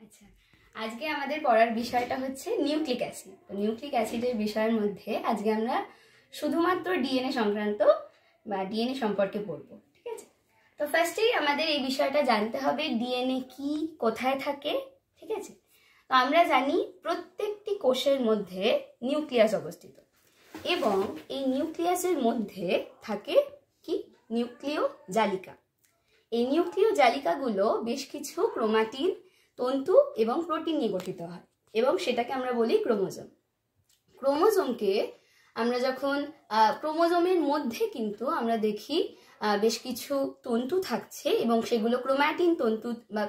আচ্ছা, আজকে আমাদের পড়ার বিষয়টা হচ্ছে নিউক্লিক অ্যাসিড। তো নিউক্লিক অ্যাসিডের বিষয়ের মধ্যে আজকে আমরা শুধুমাত্র ডিএনএ সংক্রান্ত বা ডিএনএ সম্পর্কে পড়বো, ঠিক আছে? তো ফার্স্টেই আমাদের এই বিষয়টা জানতে হবে ডিএনএ কি, কোথায় থাকে, ঠিক আছে? তো আমরা জানি প্রত্যেকটি কোষের মধ্যে নিউক্লিয়াস অবস্থিত এবং এই নিউক্লিয়াসের মধ্যে থাকে কি নিউক্লিয় জালিকা। এই নিউক্লিয় জালিকাগুলো বেশ কিছু ক্রোমাটিন, তন্তু এবং প্রোটিন নিয়ে গঠিত হয় এবং সেটাকে আমরা বলি ক্রোমোজোম। ক্রোমোজোমকে আমরা যখন ক্রোমোজোমের মধ্যে কিন্তু আমরা দেখি বেশ কিছু তন্তু থাকছে এবং সেগুলো ক্রোমাটিন তন্তু বা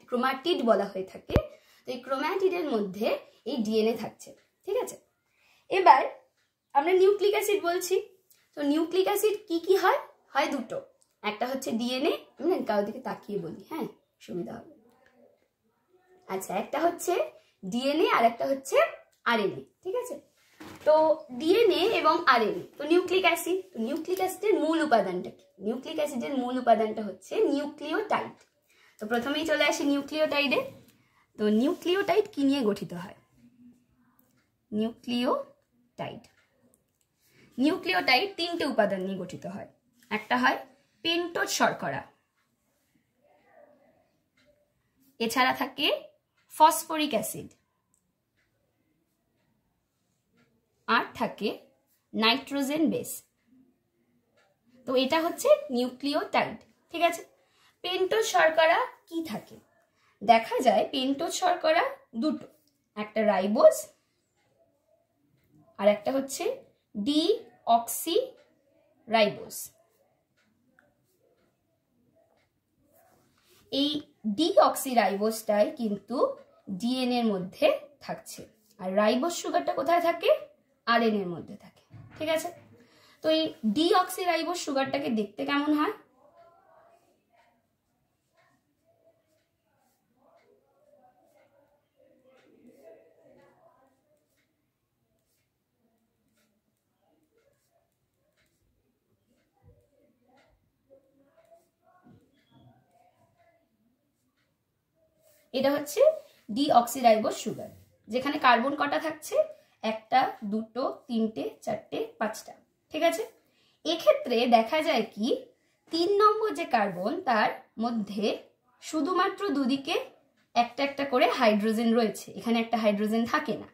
ক্রোমাটিড বলা হয়ে থাকে। তো এই ক্রোমাটিডের মধ্যে এই ডিএনএ থাকছে, ঠিক আছে? এবার আমরা নিউক্লিক অ্যাসিড বলছি। তো নিউক্লিক অ্যাসিড কি কি হয়? হয় দুটো, একটা হচ্ছে ডিএনএ, আমি কারোর দিকে তাকিয়ে বলি, হ্যাঁ সুবিধা হবে। আচ্ছা, একটা হচ্ছে ডিএনএ আর একটা হচ্ছে আরএনএ, ঠিক আছে? তো ডিএনএ এবং আরএনএ তো নিউক্লিক অ্যাসিড। তো নিউক্লিক অ্যাসিডের মূল উপাদানটা কি? নিউক্লিক অ্যাসিডের মূল উপাদানটা হচ্ছে নিউক্লিওটাইড। তো প্রথমেই চলে আসি নিউক্লিওটাইডে। তো নিউক্লিওটাইড কি নিয়ে গঠিত হয়? নিউক্লিওটাইড তিনটে উপাদান নিয়ে গঠিত হয়। একটা হয় পেন্টোজ শর্করা, এছাড়া থাকে ফসফরিক অ্যাসিড, আর থাকে নাইট্রোজেন বেস। তো এটা হচ্ছে নিউক্লিওটাইড, ঠিক আছে? পেন্টোজ শর্করা কি থাকে? দেখা যায় পেন্টোজ শর্করা দুটো, একটা রাইবোজ আর একটা হচ্ছে ডিঅক্সি রাইবোজ। এই ডিঅক্সি রাইবোজটাই কিন্তু ডিএনএ এর মধ্যে থাকছে, আর রাইবোজ সুগারটা কোথায় থাকে? আরএনএ এর মধ্যে থাকে, ঠিক আছে? তো এই ডিঅক্সি রাইবোজ সুগারটাকে দেখতে কেমন হয়? এটা হচ্ছে ডিঅক্সিরাইবোজ সুগার, যেখানে কার্বন কটা থাকছে? একটা, দুটো, তিনটে, চারটে, পাঁচটা, ঠিক আছে? এক্ষেত্রে দেখা যায় কি 3 নম্বর যে কার্বন তার মধ্যে শুধুমাত্র দুদিকে একটা একটা করে হাইড্রোজেন রয়েছে, এখানে একটা হাইড্রোজেন থাকে না।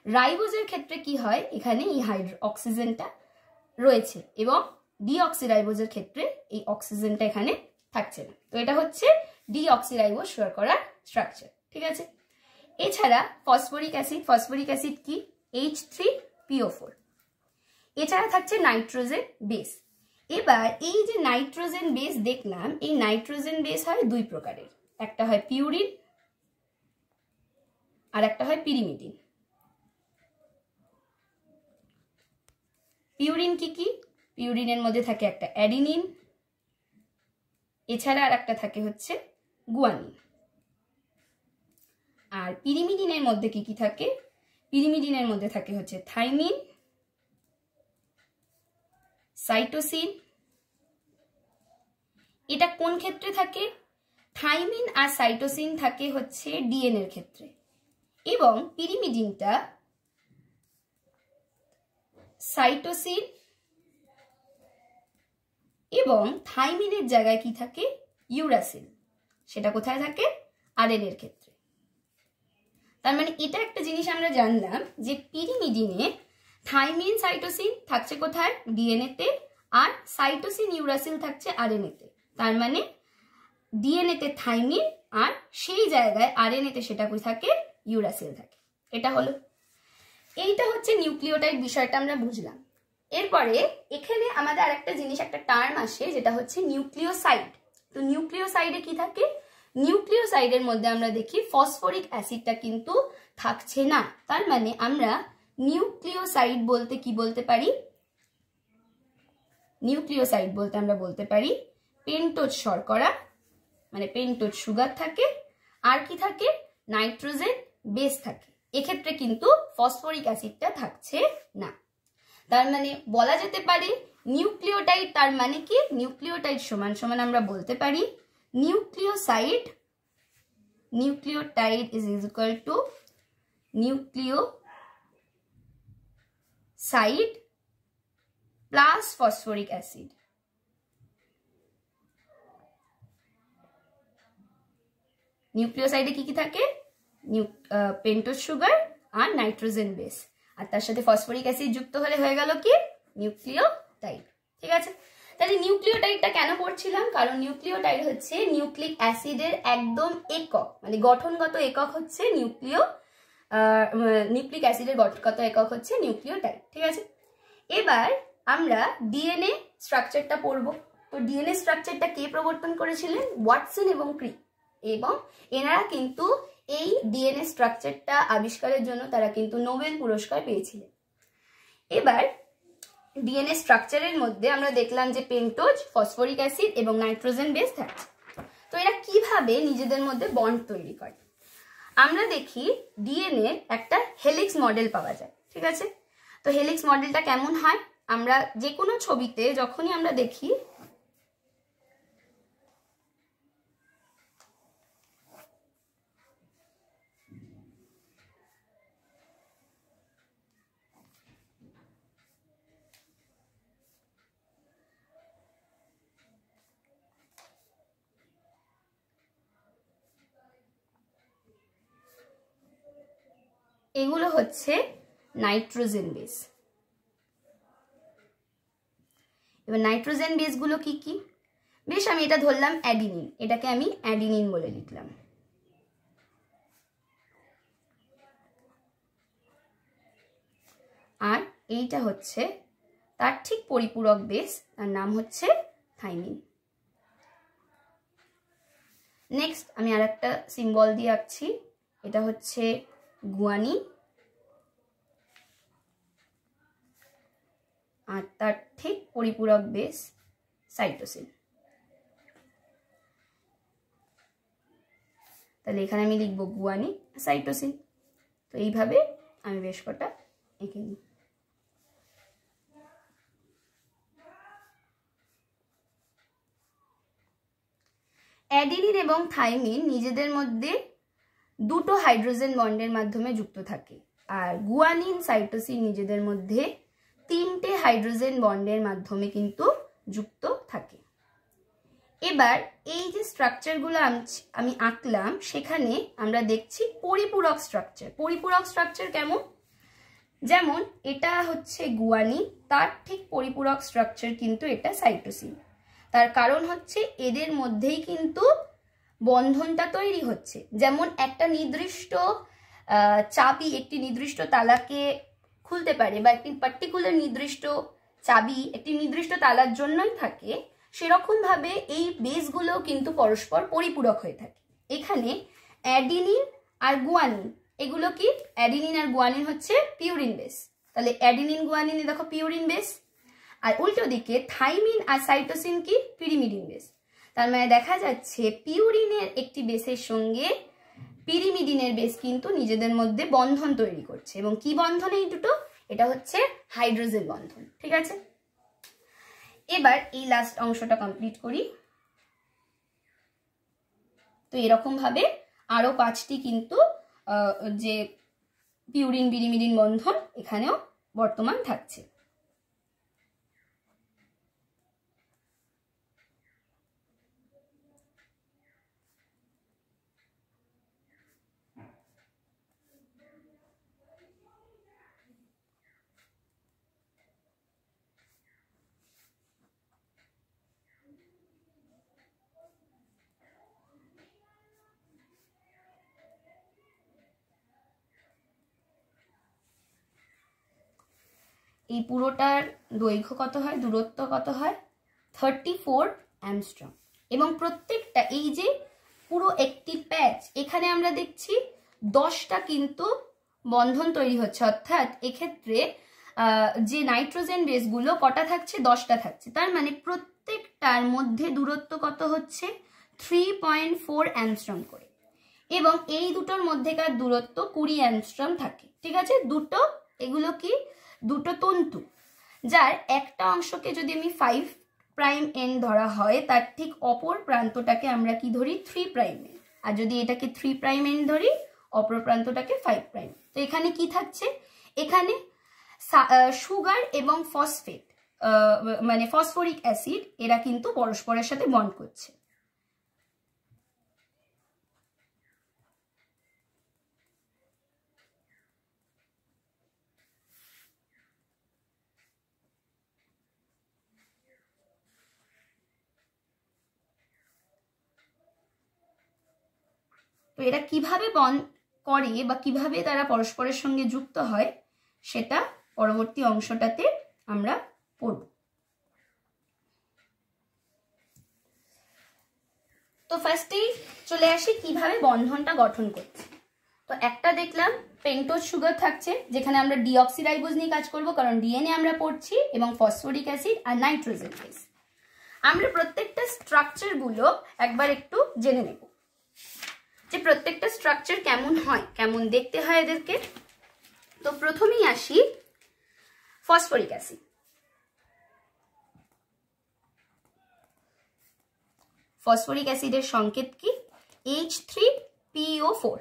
রাইবোজের ক্ষেত্রে কি হয়? এখানে এই অক্সিজেনটা রয়েছে এবং ডিঅক্সিরাইবোজের ক্ষেত্রে এই অক্সিজেনটা এখানে থাকছে না। তো এটা হচ্ছে ডিঅক্সিরাইবোজ শর্করার স্ট্রাকচার, ঠিক আছে? এছাড়া ফসফরিক অ্যাসিড কি? H3PO4। এছাড়া থাকছে নাইট্রোজেন বেস। এবার এই যে নাইট্রোজেন বেস দেখলাম, এই নাইট্রোজেন বেস হয় দুই প্রকারের, একটা হয় পিউরিন আর একটা হয় পিরিমিডিন। পিউরিন কি কি? পিউরিনের মধ্যে থাকে একটা অ্যাডিনিন, এছাড়া আর একটা থাকে হচ্ছে গুয়ানিন। আর পিরিমিডিনের মধ্যে কি কি থাকে? পিরিমিডিনের মধ্যে থাকে হচ্ছে থাইমিন, সাইটোসিন। এটা কোন ক্ষেত্রে থাকে? থাইমিন আর সাইটোসিন থাকে হচ্ছে ডিএনএ এর ক্ষেত্রে, এবং পিরিমিডিনটা সাইটোসিন এবং থাইমিনের জায়গায় কি থাকে? ইউরাসিল। সেটা কোথায় থাকে? আরএনএ এর ক্ষেত্রে। তার মানে এটা একটা জিনিস আমরা জানলাম যে পিরিমিডিনে থাইমিন সাইটোসিন থাকছে কোথায়? ডিএনএ তে, আর সাইটোসিন ইউরাসিল থাকছে আরএনএ তে। তার মানে ডিএনএ তে থাইমিন আর সেই জায়গায় আরএনএ তে সেটা কোথায় থাকে? ইউরাসিল থাকে। এটা হলো, এইটা হচ্ছে নিউক্লিওটাইড বিষয়টা আমরা বুঝলাম। এরপরে এখানে আমাদের আরেকটা জিনিস, একটা টার্ম আসে, যেটা হচ্ছে নিউক্লিওসাইড। তো নিউক্লিওসাইডে কি থাকে? নিউক্লিওসাইডের মধ্যে আমরা দেখি ফসফরিক অ্যাসিডটা কিন্তু থাকছে না। তার মানে আমরা নিউক্লিওসাইড বলতে কি বলতে পারি? নিউক্লিওসাইড বলতে আমরা বলতে পারি পেন্টোজ শর্করা, মানে পেন্টোজ সুগার থাকে, আর কি থাকে? নাইট্রোজেন বেস থাকে। এক্ষেত্রে কিন্তু ফসফরিক অ্যাসিডটা থাকছে না। তার মানে বলা যেতে পারে নিউক্লিওটাইড, তার মানে কি? নিউক্লিওটাইড সমান সমান আমরা বলতে পারি nucleoside nucleotide is equal to nucleoside plus phosphoric acid. নিউক্লিওসাইডে কি কি থাকে? পেন্টোজ সুগার আর নাইট্রোজেন বেস, আর তার সাথে ফসফরিক অ্যাসিড যুক্ত হলে হয়ে গেল কি? নিউক্লিওটাইড। ঠিক আছে, তাহলে নিউক্লিওটাইডটা কেন পড়ছিলাম? কারণ নিউক্লিওটাইড হচ্ছে নিউক্লিক অ্যাসিডের একদম একক, মানে গঠনগত একক হচ্ছে নিউক্লিক অ্যাসিডের গঠনগত একক হচ্ছে নিউক্লিওটাইড। ঠিক আছে, এবার আমরা ডিএনএ স্ট্রাকচারটা পড়বো। তো ডিএনএ স্ট্রাকচারটা কে প্রবর্তন করেছিলেন? ওয়াটসন এবং ক্রিক। এবং এনারা কিন্তু এই ডিএনএ স্ট্রাকচারটা আবিষ্কারের জন্য তারা কিন্তু নোবেল পুরস্কার পেয়েছিলেন। এবার ডিএনএ স্ট্রাকচারের মধ্যে আমরা দেখলাম যে পেন্টোজ, ফসফরিক অ্যাসিড এবং নাইট্রোজেন বেস থাকছে। তো এরা কিভাবে নিজেদের মধ্যে বন্ড তৈরি করে? আমরা দেখি ডিএনএ একটা হেলিক্স মডেল পাওয়া যায়। ঠিক আছে, তো হেলিক্স মডেলটা কেমন হয়? আমরা যে কোনো ছবিতে যখনই আমরা দেখি এগুলো হচ্ছে নাইট্রোজেন বেস। এবার নাইট্রোজেন বেসগুলো কি কি? বেশ, আমি এটা ধরলাম অ্যাডিনিন, এটাকে আমি অ্যাডিনিন বলে লিখলাম। আর এইটা হচ্ছে তার ঠিক পরিপূরক বেস, তার নাম হচ্ছে থাইমিন। নেক্সট আমি আর একটা সিম্বল দিয়ে আঁকছি, এটা হচ্ছে গুয়ানিন, আর তার ঠিক পরিপূরক বেস সাইটোসিন। তাহলে এখানে আমি লিখব গুয়ানিন, সাইটোসিন। তো এইভাবে আমি বেশ কটা এঁকে নিই। অ্যাডিনিন এবং থাইমিন নিজেদের মধ্যে দুটো হাইড্রোজেন বন্ডের মাধ্যমে যুক্ত থাকে, আর গুয়ানিন, সাইটোসিন নিজেদের মধ্যে তিনটে হাইড্রোজেন বন্ডের মাধ্যমে কিন্তু যুক্ত থাকে। এবার এই যে স্ট্রাকচারগুলো আমি আঁকলাম, সেখানে আমরা দেখছি পরিপূরক স্ট্রাকচার। পরিপূরক স্ট্রাকচার কেমন? যেমন এটা হচ্ছে গুয়ানিন, তার ঠিক পরিপূরক স্ট্রাকচার কিন্তু এটা সাইটোসিন। তার কারণ হচ্ছে এদের মধ্যেই কিন্তু বন্ধনটা তৈরি হচ্ছে। যেমন একটা নির্দিষ্ট চাবি একটি নির্দিষ্ট তালাকে খুলতে পারে, বা একটি পার্টিকুলার নির্দিষ্ট চাবি একটি নির্দিষ্ট তালার জন্যই থাকে, সেরকম ভাবে এই বেসগুলো কিন্তু পরস্পর পরিপূরক হয়ে থাকে। এখানে অ্যাডিনিন আর গুয়ানিন, এগুলো কি? অ্যাডিনিন আর গুয়ানিন হচ্ছে পিউরিন বেস। তাহলে অ্যাডিনিন গুয়ানিনে দেখো পিউরিন বেস, আর উল্টো দিকে থাইমিন আর সাইটোসিন কি? Pyrimidine base. তার মানে দেখা যাচ্ছে পিউরিনের একটি বেসের সঙ্গে পিরিমিডিনের বেস কিন্তু নিজেদের মধ্যে বন্ধন তৈরি করছে। এবং কি বন্ধন এই দুটো? এটা হচ্ছে হাইড্রোজেন বন্ধন। ঠিক আছে, এবার এই লাস্ট অংশটা কমপ্লিট করি। তো এরকম ভাবে আরো 5টি কিন্তু যে পিউরিন পিরিমিডিন বন্ধন এখানেও বর্তমান থাকছে। এই পুরোটার দৈর্ঘ্য কত হয়, দূরত্ব কত হয়? 34 অ্যাংস্ট্রম। এবং প্রত্যেকটা এই যে পুরো একটি প্যাচ, এখানে আমরা দেখছি 10টা কিন্তু বন্ধন তৈরি হচ্ছে। অর্থাৎ এক্ষেত্রে যে নাইট্রোজেন বেসগুলো কটা থাকছে? 10টা থাকছে। তার মানে প্রত্যেকটার মধ্যে দূরত্ব কত হচ্ছে? 3.4 অ্যাংস্ট্রম করে। এবং এই দুটোর মধ্যেকার দূরত্ব 20 অ্যাংস্ট্রম থাকে। ঠিক আছে, দুটো, এগুলো কি? দুটো তন্তু, যার একটা অংশকে যদি আমি 5' এন্ড ধরা হয়, তার ঠিক অপর প্রান্তটাকে আমরা কি ধরি? 3' এন্ড। আর যদি এটাকে 3 প্রাইম এন্ড ধরি অপর প্রান্তটাকে 5 প্রাইম। তো এখানে কি থাকছে, এখানে সুগার এবং ফসফেট মানে ফসফরিক অ্যাসিড এরা কিন্তু পরস্পরের সাথে বন্ড করছে। তো এরা কিভাবে বন্ড করে বা কিভাবে তারা পরস্পরের সঙ্গে যুক্ত হয় সেটা পরবর্তী অংশটাতে আমরা পড়ব। তো ফার্স্টেই চলে আসি কিভাবে বন্ধনটা গঠন করছে। তো একটা দেখলাম পেন্টোজ সুগার থাকছে, যেখানে আমরা ডিঅক্সিরাইবোজ নিয়ে কাজ করব, কারণ ডিএনএ আমরা পড়ছি, এবং ফসফরিক অ্যাসিড আর নাইট্রোজেন বেস। আমরা প্রত্যেকটা স্ট্রাকচার গুলো একবার একটু জেনে নেব যে প্রত্যেকটা স্ট্রাকচার কেমন হয়, কেমন দেখতে হয় এদেরকে। তো প্রথমেই আসি ফসফরিক অ্যাসিড। ফসফরিক অ্যাসিডের সংকেত কি? H3PO4,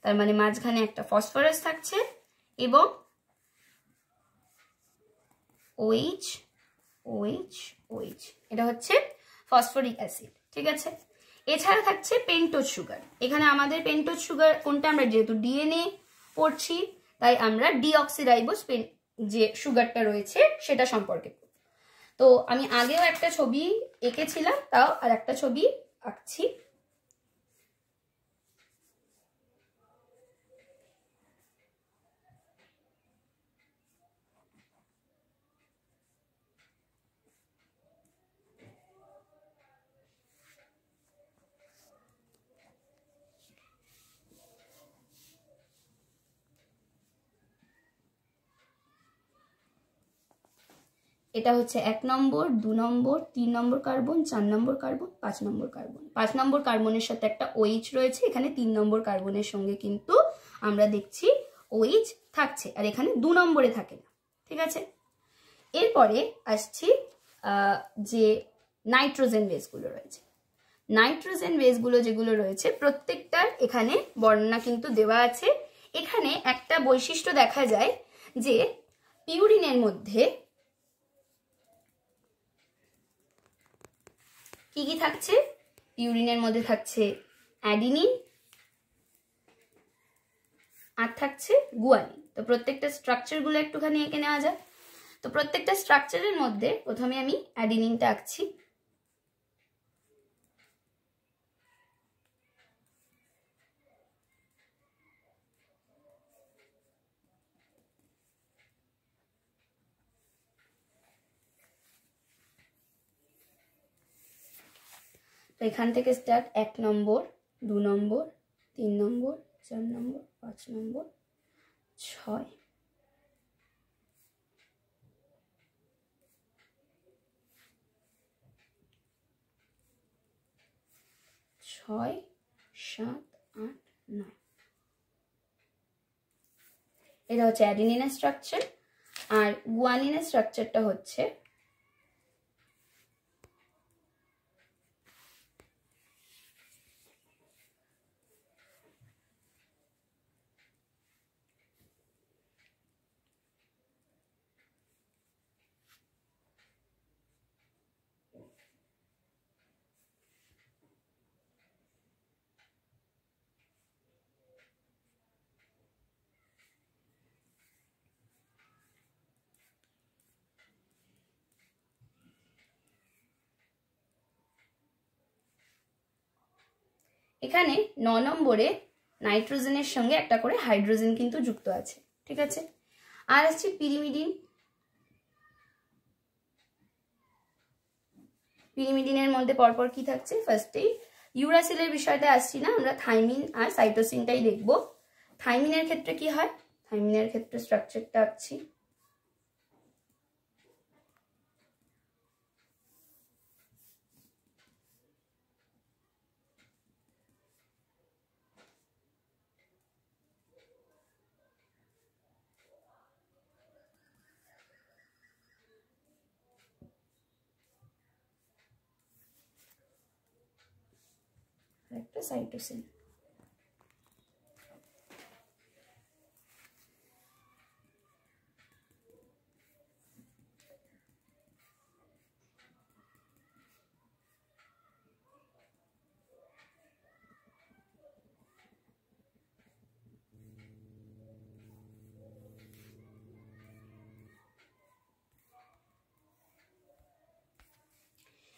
তার মানে মাঝখানে একটা ফসফরাস থাকছে এবং OH OH OH, এটা হচ্ছে ফসফরিক অ্যাসিড। ঠিক আছে, এছাড়া থাকছে পেন্টোজ সুগার। এখানে আমাদের পেন্টোজ সুগার কোনটা, আমরা যেহেতু ডিএনএ পড়ছি তাই আমরা ডিঅক্সিরাইবোজ যে সুগারটা রয়েছে সেটা সম্পর্কে। তো আমি আগেও একটা ছবি এঁকেছিলাম, তাও আর একটা ছবি আঁকছি। এটা হচ্ছে 1 নম্বর, 2 নম্বর, 3 নম্বর কার্বন, 4 নম্বর কার্বন, 5 নম্বর কার্বন। 5 নম্বর কার্বনের সাথে একটা OH রয়েছে, এখানে 3 নম্বর কার্বনের সঙ্গে কিন্তু আমরা দেখছি OH থাকছে, আর এখানে 2 নম্বরে থাকে না। ঠিক আছে, এরপরে আসছি যে নাইট্রোজেন বেসগুলো রয়েছে। নাইট্রোজেন বেসগুলো যেগুলো রয়েছে প্রত্যেকটার এখানে বর্ণনা কিন্তু দেওয়া আছে। এখানে একটা বৈশিষ্ট্য দেখা যায় যে পিউরিনের মধ্যে কি কি থাকছে? পিউরিনের মধ্যে থাকছে অ্যাডিনিন আর থাকছে গুয়ানিন। তো প্রত্যেকটা স্ট্রাকচারগুলো একটুখানি এঁকে নেওয়া যায়। তো প্রত্যেকটা স্ট্রাকচারের মধ্যে প্রথমে আমি অ্যাডিনিনটা আঁকছি। তো এখান থেকে স্টার্ট 1 নম্বর, 2 নম্বর, 3 নম্বর, 4 নম্বর, 5 নম্বর, 6, 6, 7, 8, 9। এটা হচ্ছে অ্যাডিনিনের স্ট্রাকচার। আর গুয়ানিনের স্ট্রাকচারটা হচ্ছে এখানে 9 নম্বরে নাইট্রোজেনের সঙ্গে একটা করে হাইড্রোজেন কিন্তু যুক্ত আছে। ঠিক আছে, আর আসছে পিরিমিডিন। পিরিমিডিনের মধ্যে পরপর কি থাকছে? ফার্স্টেই ইউরাসিলের বিষয়টা আসছি না, আমরা থাইমিন আর সাইটোসিনটাই দেখব। থাইমিনের ক্ষেত্রে কি হয়? থাইমিনের ক্ষেত্রে স্ট্রাকচারটা আঁকছি। একটা সাইটোসিন।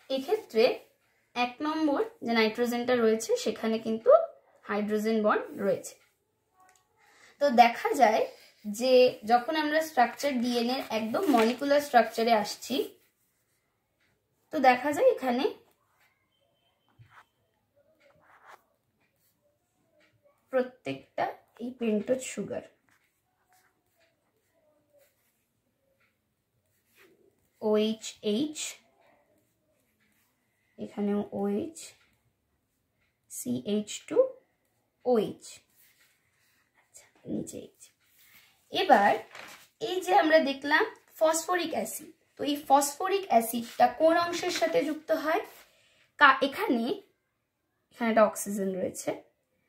এক্ষেত্রে 1 নম্বর যে নাইট্রোজেনটা রয়েছে সেখানে কিন্তু হাইড্রোজেন বন্ড রয়েছে। তো দেখা যায় যে যখন আমরা স্ট্রাকচার ডিএনএ একদম মলিকুলার স্ট্রাকচারে আসছি, তো দেখা যায় এখানে প্রত্যেকটা এই পেন্টোজ সুগার, OH, এখানেও OH, CH2OH, আচ্ছা নিচে H। এবার এই যে আমরা দেখলাম ফসফরিক অ্যাসিড, তো এই ফসফরিক অ্যাসিডটা কোন অংশের সাথে যুক্ত হয়? এখানে একটা অক্সিজেন রয়েছে,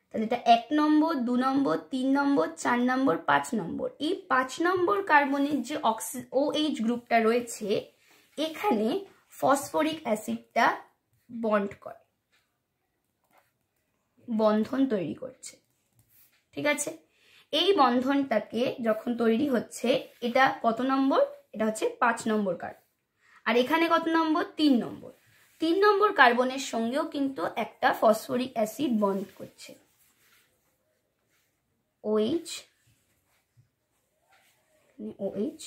তাহলে এটা 1 নম্বর, 2 নম্বর, 3 নম্বর, 4 নম্বর, 5 নম্বর। এই 5 নম্বর কার্বনের যে OH গ্রুপটা রয়েছে এখানে ফসফরিক অ্যাসিডটা বন্ড করে, বন্ধন তৈরি করছে, ঠিক আছে? এই বন্ধনটাকে যখন তৈরি হচ্ছে, এটা কত নম্বর? এটা হচ্ছে 5 নম্বর কার্বন। আর এখানে কত নম্বর? 3 নম্বর। 3 নম্বর কার্বনের সঙ্গেও কিন্তু একটা ফসফরিক অ্যাসিড বন্ড করছে, OH, OH,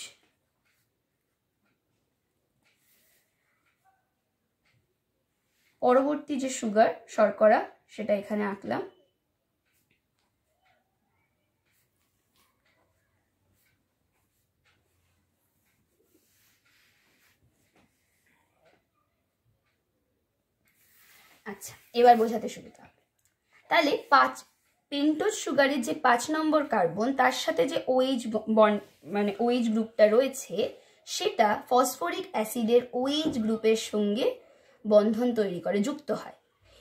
পরবর্তী যে সুগার শর্করা সেটা এখানে আঁকলাম। আচ্ছা, এবার বোঝাতে সুবিধা হবে। তাহলে পেন্টোজ সুগারের যে 5 নম্বর কার্বন তার সাথে যে OH বন্ড মানে OH গ্রুপটা রয়েছে সেটা ফসফরিক অ্যাসিডের OH গ্রুপের সঙ্গে বন্ধন তৈরি করে, যুক্ত হয়,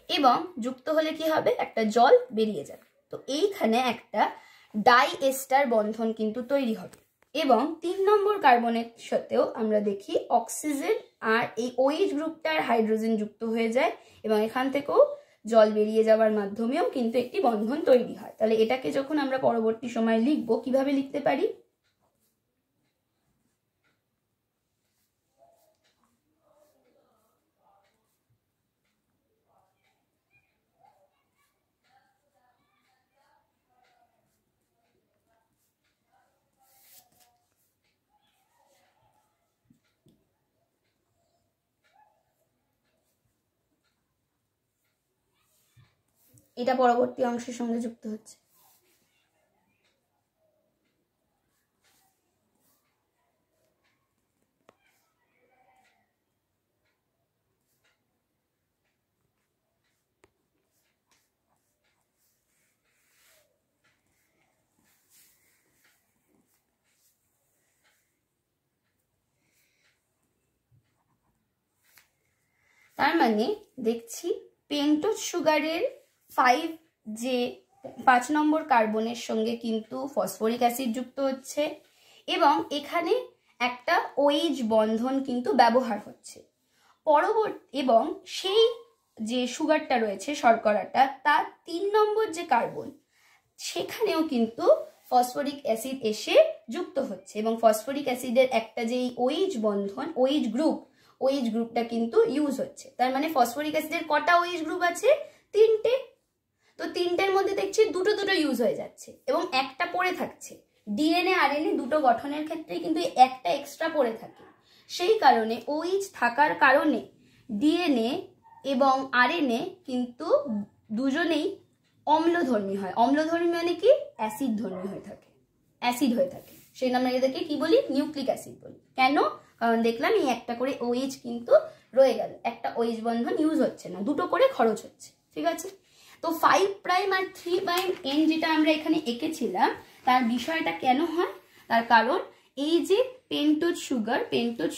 এবং যুক্ত হলে কি হবে? একটা জল বেরিয়ে যাবে। তো এইখানে একটা ডাইএস্টার বন্ধন কিন্তু তৈরি হবে, এবং 3 নম্বর কার্বনের সাথেও আমরা দেখি অক্সিজেন আর এই OH গ্রুপটার হাইড্রোজেন যুক্ত হয়ে যায়, এবং এখান থেকেও জল বেরিয়ে যাওয়ার মাধ্যমেও কিন্তু একটি বন্ধন তৈরি হয়। তাহলে এটাকে যখন আমরা পরবর্তী সময় লিখবো, কিভাবে লিখতে পারি? এটা পরবর্তী অংশের সঙ্গে যুক্ত হচ্ছে। তার মানে দেখছি পেন্টোজ সুগারের 5 নম্বর কার্বনের সঙ্গে কিন্তু ফসফরিক অ্যাসিড যুক্ত হচ্ছে, এবং এখানে একটা OH বন্ধন কিন্তু ব্যবহার হচ্ছে এবং সেই যে সুগারটা রয়েছে শর্করাটা, তার 3 নম্বর যে কার্বন সেখানেও কিন্তু ফসফরিক অ্যাসিড এসে যুক্ত হচ্ছে, এবং ফসফরিক অ্যাসিডের একটা যে OH বন্ধন, OH গ্রুপটা কিন্তু ইউজ হচ্ছে। তার মানে ফসফরিক অ্যাসিডের কটা OH গ্রুপ আছে? 3টে। তো 3টের মধ্যে দেখছি দুটো ইউজ হয়ে যাচ্ছে এবং একটা পড়ে থাকছে। ডিএনএ আরএনএ দুটো গঠনের ক্ষেত্রে কিন্তু একটা এক্সট্রা পড়ে থাকে, সেই কারণে OH থাকার কারণে ডিএনএ এবং আরএনএ কিন্তু দুজনেই অম্লধর্মী হয়। অম্লধর্মী মানে কি? অ্যাসিড ধর্মী হয়ে থাকে, অ্যাসিড হয়ে থাকে। সেই নামে এদেরকে কি বলি? নিউক্লিক অ্যাসিড বলি। কেন? কারণ দেখলাম এই একটা করে OH কিন্তু রয়ে গেল, একটা OH বন্ধন ইউজ হচ্ছে না, দুটো করে খরচ হচ্ছে, ঠিক আছে? তো 5 প্রাইম আর 3 প্রাইম এন্ড যেটা আমরা এখানে এঁকেছিলাম, তার বিষয়টা কেন হয়? তার কারণ এই যে পেন্টোজ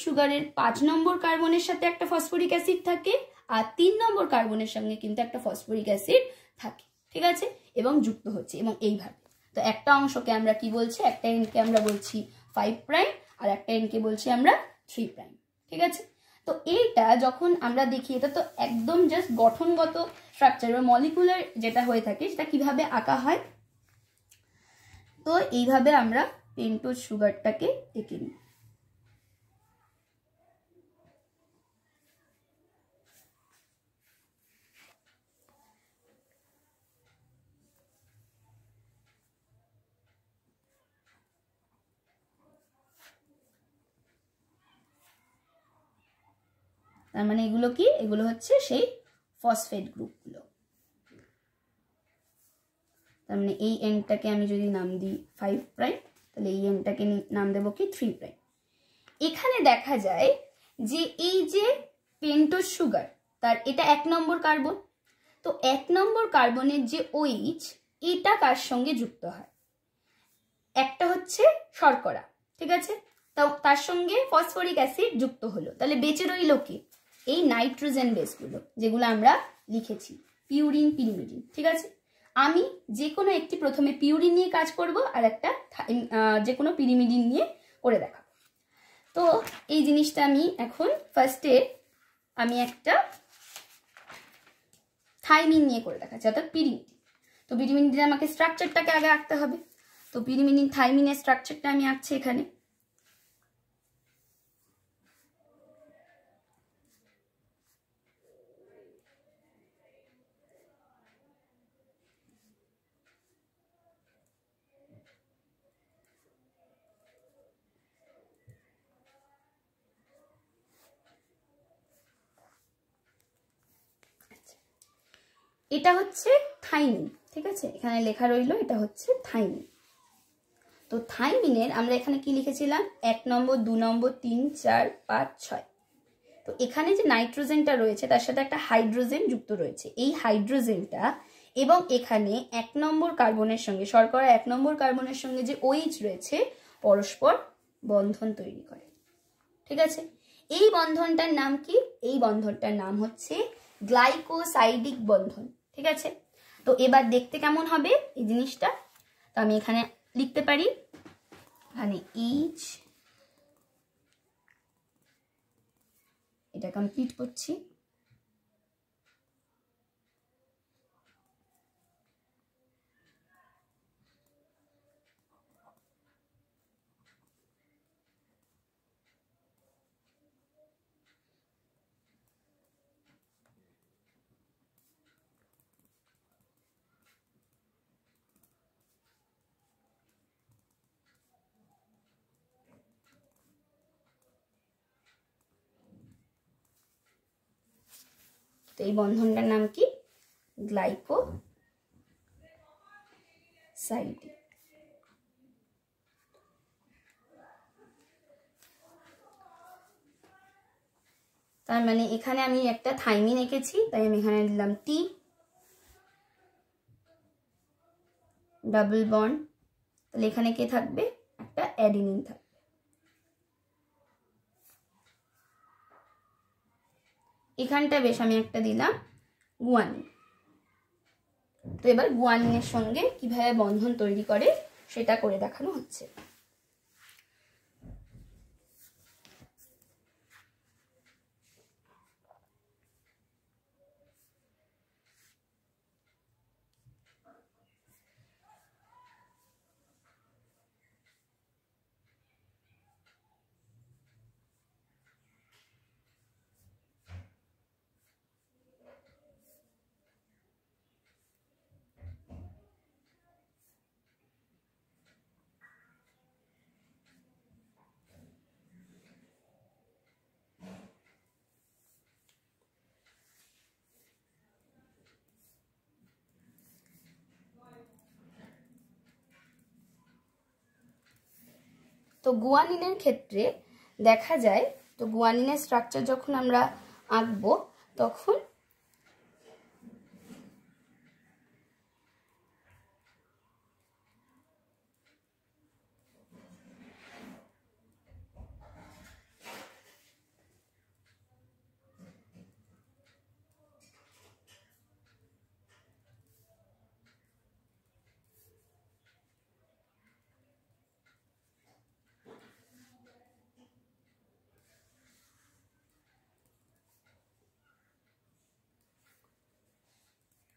সুগারের 5 নম্বর কার্বনের সাথে একটা ফসফরিক অ্যাসিড থাকে, আর 3 নম্বর কার্বনের সঙ্গে কিন্তু একটা ফসফরিক অ্যাসিড থাকে, ঠিক আছে, এবং যুক্ত হচ্ছে, এবং এইভাবে। তো একটা অংশকে আমরা কি বলছি, একটা এন্ডকে আমরা বলছি 5 প্রাইম আর একটা এন্ডকে বলছি আমরা 3 প্রাইম, ঠিক আছে। তো এইটা যখন আমরা দেখি, এটা তো একদম জাস্ট গঠনগত স্ট্রাকচার বা মলিকুলার যেটা হয়ে থাকে সেটা কিভাবে আঁকা হয়। তো এইভাবে আমরা পেন্টোজ সুগারটাকে এঁকে নিই। তার মানে এগুলো কি, এগুলো হচ্ছে সেই ফসফেট গ্রুপগুলো। তার মানে এই এন্ডটাকে আমি যদি নাম দিই 5 প্রাইম, তাহলে এই এন্ডটাকে নাম দেবো কি 3 প্রাইম। এখানে দেখা যায় যে এই যে পেন্টোজ সুগার, তার এটা 1 নম্বর কার্বন। তো 1 নম্বর কার্বনের যে OH, এটা কার সঙ্গে যুক্ত হয়, একটা হচ্ছে শর্করা, ঠিক আছে, তার সঙ্গে ফসফরিক অ্যাসিড যুক্ত হলো, তাহলে বেঁচে রইল কি, এই নাইট্রোজেন বেসগুলো যেগুলো আমরা লিখেছি, পিউরিন, পিরিমিডিন, ঠিক আছে। আমি যে কোনো একটি প্রথমে পিউরিন নিয়ে কাজ করব আর একটা যে কোনো পিরিমিডিন নিয়ে করে দেখাবো। তো এই জিনিসটা আমি এখন ফার্স্টে আমি একটা থাইমিন নিয়ে করে দেখাচ্ছি, অর্থাৎ পিরিমিডিন। তো পিরিমিডিনের আমাকে স্ট্রাকচারটাকে আগে আঁকতে হবে। তো পিরিমিডিন থাইমিনের স্ট্রাকচারটা আমি আঁকছি এখানে। এটা হচ্ছে থাইমিন, ঠিক আছে, এখানে লেখা রইলো এটা হচ্ছে থাইমিন। তো থাইমিনের আমরা এখানে কি লিখেছিলাম, 1 নম্বর, 2 নম্বর, 3, 4, 5, 6। তো এখানে যে নাইট্রোজেনটা রয়েছে তার সাথে একটা হাইড্রোজেন যুক্ত রয়েছে। এই হাইড্রোজেনটা এবং এখানে 1 নম্বর কার্বনের সঙ্গে, শর্করা 1 নম্বর কার্বনের সঙ্গে যে OH রয়েছে, পরস্পর বন্ধন তৈরি করে, ঠিক আছে। এই বন্ধনটার নাম কি, এই বন্ধনটার নাম হচ্ছে গ্লাইকোসাইডিক বন্ধন, ঠিক আছে। তো এবার দেখতে কেমন হবে এই জিনিসটা, তো আমি এখানে লিখতে পারি, এখানে H, এটা কমপ্লিট করছি। তো এই বন্ধনটার নাম কি, গ্লাইকোসাইড। তার মানে এখানে আমি একটা থাইমিন এঁকেছি, তাই আমি এখানে দিলাম T, ডাবল বন্ড, তাহলে এখানে কে থাকবে, একটা অ্যাডিনিন থাকবে। এখানটা বেশ আমি একটা দিলাম গুয়ানিন। তো এবার গুয়ানিনের সঙ্গে কিভাবে বন্ধন তৈরি করে সেটা করে দেখানো হচ্ছে। তো গুয়ানিনের ক্ষেত্রে দেখা যায়, তো গুয়ানিনের স্ট্রাকচার যখন আমরা আঁকবো তখন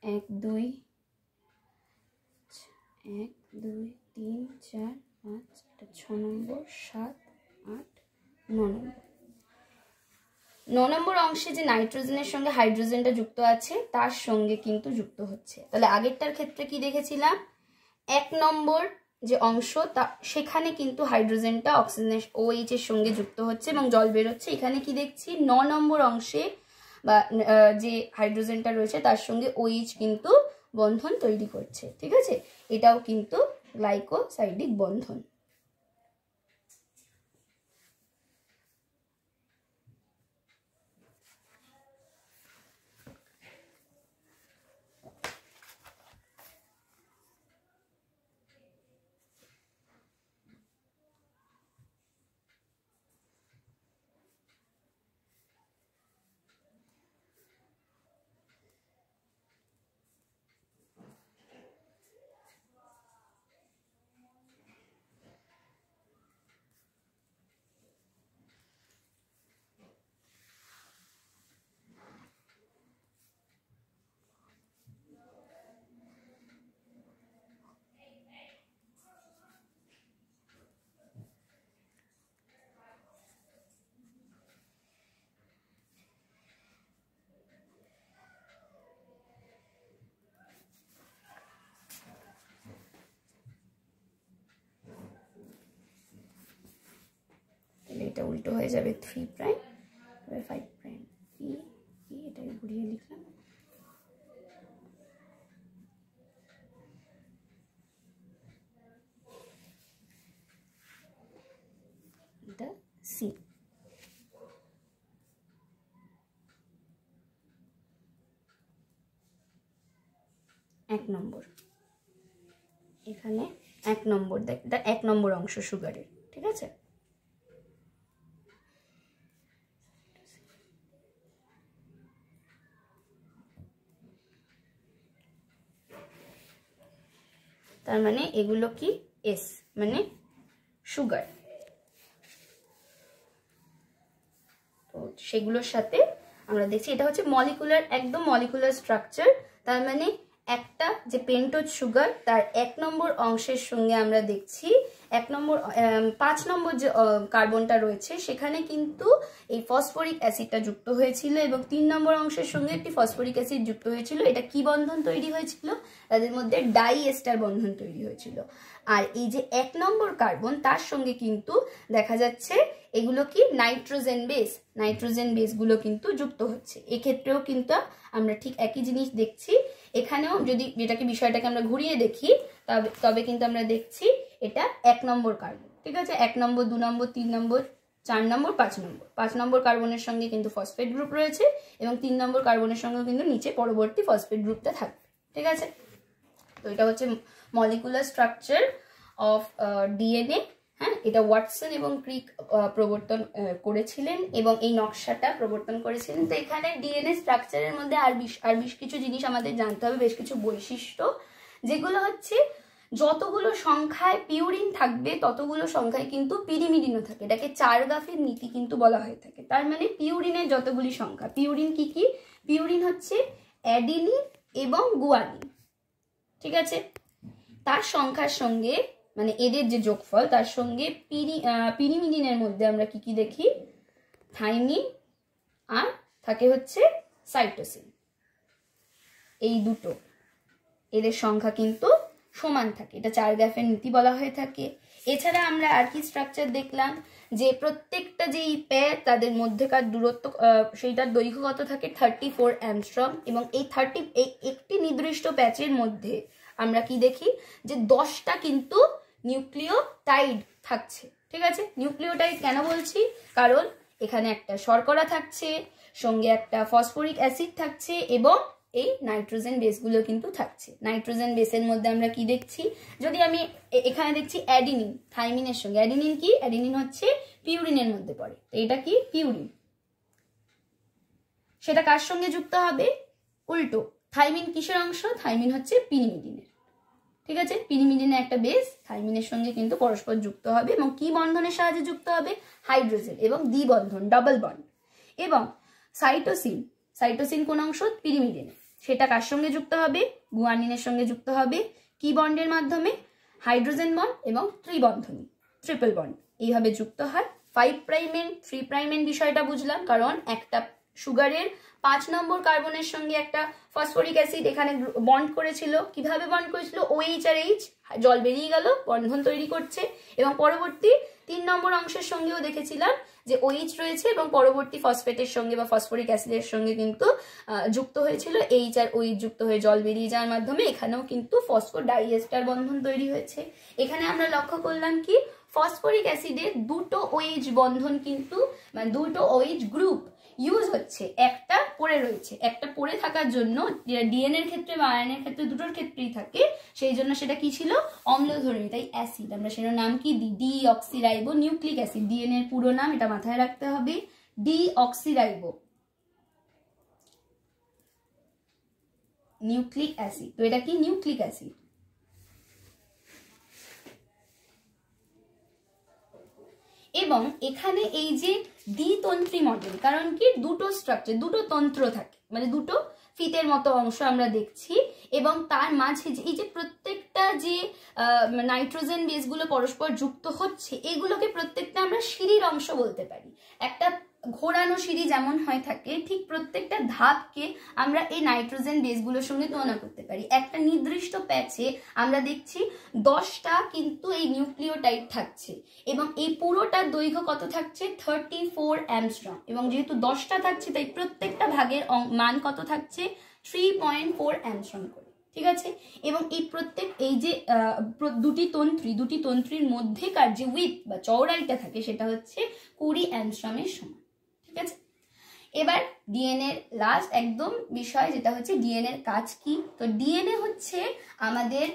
1 2 1 2 3 4 5 6 নম্বর 7 8 9 নম্বর। 9 নম্বর অংশে যে নাইট্রোজেনের সঙ্গে হাইড্রোজেনটা যুক্ত আছে তার সঙ্গে কিন্তু যুক্ত হচ্ছে। তাহলে আগেরটার ক্ষেত্রে কি দেখেছিলাম, 1 নম্বর যে অংশ তা সেখানে কিন্তু হাইড্রোজেনটা অক্সিজেনের OH এর সঙ্গে যুক্ত হচ্ছে এবং জল বের হচ্ছে। এখানে কি দেখছি, 9 নম্বর অংশে বা যে হাইড্রোজেনটা রয়েছে তার সঙ্গে OH কিন্তু বন্ধন তৈরি করছে। ঠিক আছে, এটাও কিন্তু গ্লাইকোসাইডিক বন্ধন। এটা উল্টো হয়ে যাবে 3 প্রাইম, 5 প্রাইম, এটাকে ঘুরিয়ে লিখলাম। এটা সি। 1 নম্বর, এখানে 1 নম্বর দেখ, এটা 1 নম্বর অংশ সুগারের। ঠিক আছে, তার মানে এগুলো কি এস মানে সুগার। তো সেগুলোর সাথে আমরা দেখছি এটা হচ্ছে মলিকুলার, একদম মলিকুলার স্ট্রাকচার। তার মানে একটা যে পেন্টোজ সুগার তার 1 নম্বর অংশের সঙ্গে আমরা দেখছি 1 নম্বর 5 নম্বর যে কার্বনটা রয়েছে সেখানে কিন্তু এই ফসফরিক অ্যাসিডটা যুক্ত হয়েছিল এবং 3 নম্বর অংশের সঙ্গে একটি ফসফরিক অ্যাসিড যুক্ত হয়েছিল। এটা কি বন্ধন তৈরি হয়েছিল, তাদের মধ্যে ডাই এস্টার বন্ধন তৈরি হয়েছিল। আর এই যে 1 নম্বর কার্বন তার সঙ্গে কিন্তু দেখা যাচ্ছে এগুলো কি নাইট্রোজেন বেস, নাইট্রোজেন বেসগুলো কিন্তু যুক্ত হচ্ছে। এক্ষেত্রেও কিন্তু আমরা ঠিক একই জিনিস দেখছি। এখানেও যদি যেটাকে বিষয়টাকে আমরা ঘুরিয়ে দেখি তবে কিন্তু আমরা দেখছি এটা 1 নম্বর কার্বন। ঠিক আছে, 1 নম্বর 2 নম্বর 3 নম্বর 4 নম্বর 5 নম্বর 5 নম্বর কার্বনের সঙ্গে কিন্তু ফসফেট গ্রুপ রয়েছে এবং 3 নম্বর কার্বনের সঙ্গে কিন্তু নিচে পরবর্তী ফসফেট গ্রুপটা থাকবে। ঠিক আছে, তো এটা হচ্ছে মলিকুলার স্ট্রাকচার অফ ডিএনএ। হ্যাঁ, এটা ওয়াটসন এবং ক্রিক প্রবর্তন করেছিলেন এবং এই নকশাটা প্রবর্তন করেছিলেন। তো এখানে ডিএনএ স্ট্রাকচারের মধ্যে আর বেশ কিছু জিনিস আমাদের জানতে হবে, বেশ কিছু বৈশিষ্ট্য, যেগুলো হচ্ছে যতগুলো সংখ্যায় পিউরিন থাকবে ততগুলো সংখ্যায় কিন্তু পিরিমিডিনও থাকে। এটাকে 4 গাফের নীতি কিন্তু বলা হয়ে থাকে। তার মানে পিউরিনের যতগুলি সংখ্যা, পিউরিন কি কি, পিউরিন হচ্ছে অ্যাডিনিন এবং গুয়ানিন। ঠিক আছে, তার সংখ্যার সঙ্গে মানে এদের যে যোগফল তার সঙ্গে পিরিমিডিনের মধ্যে আমরা কি কি দেখি, থাইমিন আর থাকে হচ্ছে সাইটোসিন। এই দুটো এদের সংখ্যা কিন্তু সমান থাকে, এটা 4 গ্যাফের নীতি বলা হয়ে থাকে। এছাড়া আমরা আর কি স্ট্রাকচার দেখলাম, যে প্রত্যেকটা যেই পেয়ার তাদের মধ্যেকার দূরত্ব সেইটার দৈর্ঘ্য কত থাকে 34 অ্যাংস্ট্রম এবং এই একটি নির্দিষ্ট প্যাচের মধ্যে আমরা কি দেখি যে 10টা কিন্তু নিউক্লিওটাইড থাকছে। ঠিক আছে, নিউক্লিওটাইড কেন বলছি, কারণ এখানে একটা শর্করা থাকছে, সঙ্গে একটা ফসফরিক অ্যাসিড থাকছে এবং এই নাইট্রোজেন বেসগুলো কিন্তু থাকছে। নাইট্রোজেন বেসের মধ্যে আমরা কি দেখছি, যদি আমি এখানে দেখছি অ্যাডিনিন থাইমিনের সঙ্গে, অ্যাডিনিন কি, অ্যাডিনিন হচ্ছে পিউরিনের মধ্যে পড়ে, তো এটা কি পিউরিন, সেটা কার সঙ্গে যুক্ত হবে, উল্টো থাইমিন কিসের অংশ, থাইমিন হচ্ছে পিরিমিডিনের। ঠিক আছে, পিরিমিডিনের একটা বেস থাইমিনের সঙ্গে কিন্তু পরস্পর যুক্ত হবে এবং কি বন্ধনের সাহায্যে যুক্ত হবে, হাইড্রোজেন এবং দ্বিবন্ধন ডাবল বন্ড। এবং সাইটোসিন, সাইটোসিন কোন অংশ, পিরিমিডিনে, সেটা কার সঙ্গে যুক্ত হবে? গুয়ানিনের সঙ্গে যুক্ত হবে। কি বন্ডের মাধ্যমে? হাইড্রোজেন বন্ড এবং ত্রিবন্ধনী, ট্রিপল বন্ড, এইভাবে যুক্ত হয়। 5 প্রাইম এন্ড 3 প্রাইম এন্ড বিষয়টা বুঝলাম, কারণ একটা সুগারের 5 নম্বর কার্বনের সঙ্গে একটা ফসফরিক অ্যাসিড এখানে বন্ড করেছিল। কিভাবে বন্ড করেছিল? OH আর H, জল বেরিয়ে গেল, বন্ধন তৈরি করছে। এবং পরবর্তী 3 নম্বর অংশের সঙ্গেও দেখেছিলাম যে OH রয়েছে এবং পরবর্তী ফসফেটের সঙ্গে বা ফসফরিক অ্যাসিডের সঙ্গে কিন্তু যুক্ত হয়েছিল। H আর OH যুক্ত হয়ে জল বেরিয়ে যাওয়ার মাধ্যমে এখানেও কিন্তু ফসফোডাইএস্টার বন্ধন তৈরি হয়েছে। এখানে আমরা লক্ষ্য করলাম কি, ফসফরিক অ্যাসিডের দুটো OH বন্ধন কিন্তু, মানে দুটো OH গ্রুপ ইউজ হচ্ছে, একটা পড়ে রয়েছে। একটা পড়ে থাকার জন্য ডিএনএ এর ক্ষেত্রে বা আরএনএ এর ক্ষেত্রে দুটোর ক্ষেত্রেই থাকে, সেই জন্য সেটা কি ছিল? অম্লধর্মী, তাই অ্যাসিড। আমরা সেটার নাম কি দিই? Deoxyribo nucleic acid. ডিএনএ এর পুরো নাম, এটা মাথায় রাখতে হবে, ডিঅক্সিরাইবো নিউক্লিক অ্যাসিড। তো এটা কি? Nucleic acid. এবং এখানে এই যে দ্বিতন্ত্রী মডেল, কারণ কি দুটো স্ট্রাকচার, দুটো তন্ত্র থাকে, মানে দুটো ফিতের মতো অংশ আমরা দেখছি। এবং তার মাঝে এই যে প্রত্যেকটা যে নাইট্রোজেন বেসগুলো পরস্পর যুক্ত হচ্ছে, এগুলোকে প্রত্যেকটা আমরা সিঁড়ির অংশ বলতে পারি। একটা ঘোরানো সিঁড়ি যেমন হয় থাকে, ঠিক প্রত্যেকটা ধাপকে আমরা এই নাইট্রোজেন বেসগুলোর সঙ্গে তুলনা করতে পারি। একটা নির্দিষ্ট প্যাচে আমরা দেখছি 10টা কিন্তু এই নিউক্লিওটাইড থাকছে এবং এই পুরোটার দৈর্ঘ্য কত থাকছে? 34 অ্যাংস্ট্রম। এবং যেহেতু 10টা থাকছে তাই প্রত্যেকটা ভাগের মান কত থাকছে? 3.4 অ্যাংস্ট্রম করে, ঠিক আছে। এবং এই প্রত্যেক এই যে দুটি তন্ত্রীর মধ্যেকার যে উইথ বা চওড়াইটা থাকে সেটা হচ্ছে 20 অ্যাংস্ট্রমের সমান, ঠিক আছে। এবার ডিএনএ এর লাস্ট একদম বিষয়, যেটা হচ্ছে ডিএনএ এর কাজ কি। তো ডিএনএ হচ্ছে আমাদের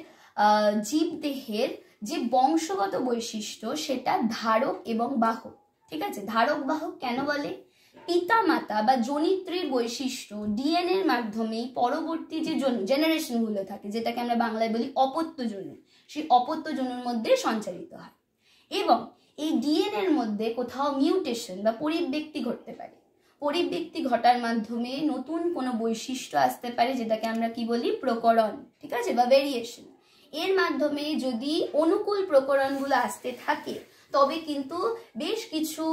জীবদেহের যে বংশগত বৈশিষ্ট্য সেটা ধারক এবং বাহক, ঠিক আছে। ধারক বাহক কেন বলে? পিতা মাতা বা জনিত্রীর বৈশিষ্ট্য ডিএনএ এর মাধ্যমেই পরবর্তী যে জেনারেশন গুলো থাকে, যেটাকে আমরা বাংলায় বলি অপত্য জনু, সেই অপত্য জনুর মধ্যে সঞ্চারিত হয়। এবং এই ডিএনএ এর মধ্যে কোথাও মিউটেশন বা পরিব্যক্তি ঘটতে পারে। পরিব্যক্তি ঘটার মাধ্যমে নতুন কোনো বৈশিষ্ট্য আসতে পারে, যেটাকে আমরা কি বলি? প্রকরণ, ঠিক আছে, বা ভেরিয়েশন। এর মাধ্যমে যদি অনুকূল প্রকরণগুলো আসতে থাকে তবে কিন্তু বেশ কিছু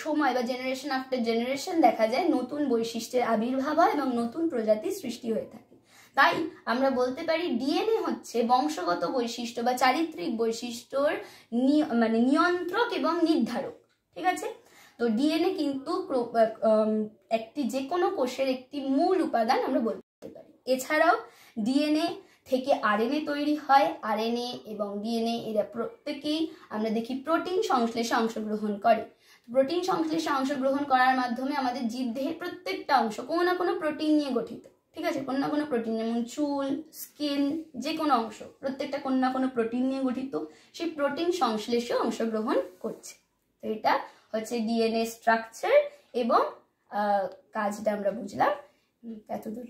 সময় বা জেনারেশন আফটার জেনারেশন দেখা যায় নতুন বৈশিষ্ট্যের আবির্ভাব হয় এবং নতুন প্রজাতির সৃষ্টি হয়ে থাকে। তাই আমরা বলতে পারি ডিএনএ হচ্ছে বংশগত বৈশিষ্ট্য বা চারিত্রিক বৈশিষ্ট্যর মানে নিয়ন্ত্রক এবং নির্ধারক, ঠিক আছে। তো ডিএনএ কিন্তু একটি যে কোনো কোষের একটি মূল উপাদান আমরা বলতে পারি। এছাড়াও ডিএনএ থেকে আরএনএ তৈরি হয়। আরএনএ এবং ডিএনএ এরা প্রত্যেকেই আমরা দেখি প্রোটিন সংশ্লেষে অংশগ্রহণ করে। প্রোটিন সংশ্লেষে অংশগ্রহণ করার মাধ্যমে আমাদের জীবদেহের প্রত্যেকটা অংশ কোনো না কোনো প্রোটিন নিয়ে গঠিত, ঠিক আছে। কোনো না কোনো প্রোটিন, যেমন চুল, স্কিন, যে কোনো অংশ প্রত্যেকটা কোনো না কোনো প্রোটিন নিয়ে গঠিত, সেই প্রোটিন সংশ্লেষে অংশগ্রহণ করছে। তো এটা হচ্ছে ডিএনএ স্ট্রাকচার এবং কাজটা আমরা বুঝলাম এতদূর।